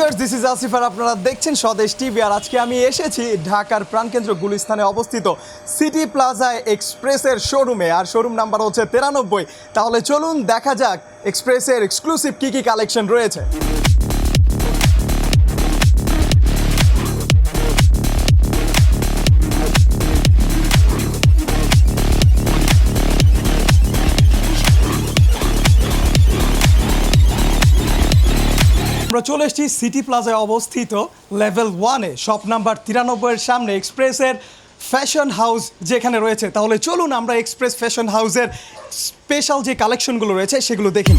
Viewers, this is Asif আর আপনারা দেখছেন স্বদেশ টিভি। আর আজকে আমি এসেছি ঢাকার প্রাণকেন্দ্র গুলিস্তানে অবস্থিত সিটি প্লাজা এক্সপ্রেসের শোরুমে, আর শোরুম নাম্বার হচ্ছে 93। তাহলে চলুন দেখা যাক এক্সপ্রেসের এক্সক্লুসিভ কী কী কালেকশন রয়েছে। আমরা চলে এসেছি সিটি প্লাজায় অবস্থিত লেভেল 1-এ শপ নাম্বার 93-এর সামনে এক্সপ্রেসের ফ্যাশন হাউস যেখানে রয়েছে। তাহলে চলুন আমরা এক্সপ্রেস ফ্যাশন হাউসের স্পেশাল যে কালেকশনগুলো রয়েছে সেগুলো দেখি।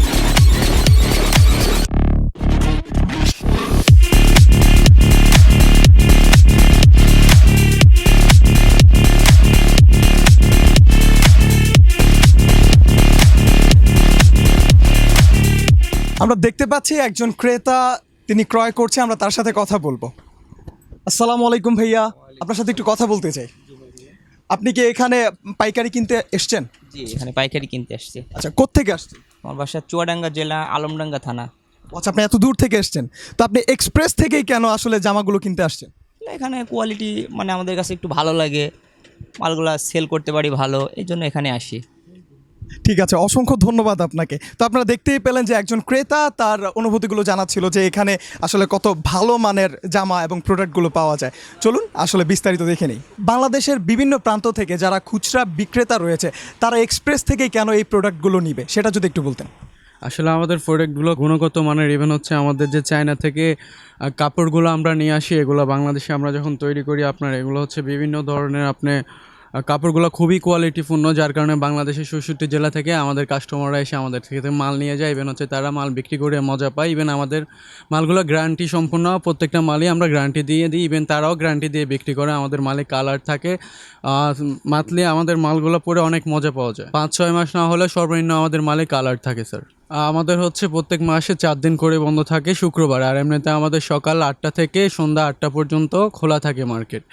আমরা দেখতে পাচ্ছি একজন ক্রেতা, তিনি ক্রয় করছে, আমরা তার সাথে কথা বলবো। আসসালামু আলাইকুম ভাইয়া, আপনার সাথে একটু কথা বলতে চাই। আপনি কি এখানে পাইকারি কিনতে এসছেন? জি, এখানে পাইকারি কিনতে আসছি। আচ্ছা, কোত্থেকে আসছেন? আমার বাসা চুয়াডাঙ্গা জেলা, আলমডাঙ্গা থানা। আচ্ছা, আপনি এত দূর থেকে এসছেন, তো আপনি এক্সপ্রেস থেকেই কেন আসলে জামাগুলো কিনতে আসছেন? এখানে কোয়ালিটি মানে আমাদের কাছে একটু ভালো লাগে, মালগুলা সেল করতে পারি ভালো, এই জন্য এখানে আসি। ঠিক আছে, অসংখ্য ধন্যবাদ আপনাকে। তো আপনারা দেখতেই পেলেন যে একজন ক্রেতা তার অনুভূতিগুলো জানাচ্ছিল যে এখানে আসলে কত ভালো মানের জামা এবং প্রোডাক্টগুলো পাওয়া যায়। চলুন আসলে বিস্তারিত দেখে নিই। বাংলাদেশের বিভিন্ন প্রান্ত থেকে যারা খুচরা বিক্রেতা রয়েছে তারা এক্সপ্রেস থেকেই কেন এই প্রোডাক্টগুলো নিবে সেটা যদি একটু বলতেন। আসলে আমাদের প্রোডাক্টগুলো গুণগত মানের, ইভেন হচ্ছে আমাদের যে চায়না থেকে কাপড়গুলো আমরা নিয়ে আসি, এগুলো বাংলাদেশে আমরা যখন তৈরি করি আপনার এগুলো হচ্ছে বিভিন্ন ধরনের আপনি কাপড়গুলো খুবই কোয়ালিটিপূর্ণ, যার কারণে বাংলাদেশের ৬৬ জেলা থেকে আমাদের কাস্টমাররা এসে আমাদের থেকে মাল নিয়ে যায়। ইভেন হচ্ছে তারা মাল বিক্রি করে মজা পায়। ইভেন আমাদের মালগুলো গ্যারান্টি সম্পূর্ণ, প্রত্যেকটা মালই আমরা গ্যারান্টি দিয়ে দিই। ইভেন তারাও গ্যারান্টি দিয়ে বিক্রি করে। আমাদের মালে কালার থাকে, মান্থলি আমাদের মালগুলো পরে অনেক মজা পাওয়া যায়। ৫-৬ মাস না হলে সর্বনিম্ন আমাদের মালে কালার থাকে স্যার। আমাদের হচ্ছে প্রত্যেক মাসে 4 দিন করে বন্ধ থাকে শুক্রবার, আর এমনিতে আমাদের সকাল 8টা থেকে সন্ধ্যা 8টা পর্যন্ত খোলা থাকে মার্কেট।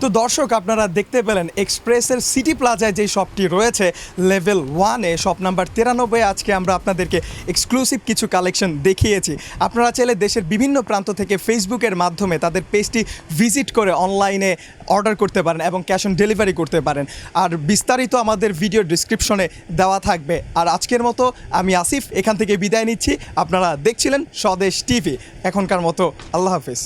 তো দর্শক, আপনারা দেখতে পেলেন এক্সপ্রেসের সিটি প্লাজায় যে শপটি রয়েছে লেভেল 1-এ শপ নাম্বার 93। আজকে আমরা আপনাদেরকে এক্সক্লুসিভ কিছু কালেকশন দেখিয়েছি। আপনারা চাইলে দেশের বিভিন্ন প্রান্ত থেকে ফেসবুকের মাধ্যমে তাদের পেজটি ভিজিট করে অনলাইনে অর্ডার করতে পারেন এবং ক্যাশ অন ডেলিভারি করতে পারেন। আর বিস্তারিত আমাদের ভিডিও ডিসক্রিপশনে দেওয়া থাকবে। আর আজকের মতো আমি আসিফ এখান থেকে বিদায় নিচ্ছি। আপনারা দেখছিলেন স্বদেশ টিভি। এখনকার মতো আল্লাহ হাফিজ।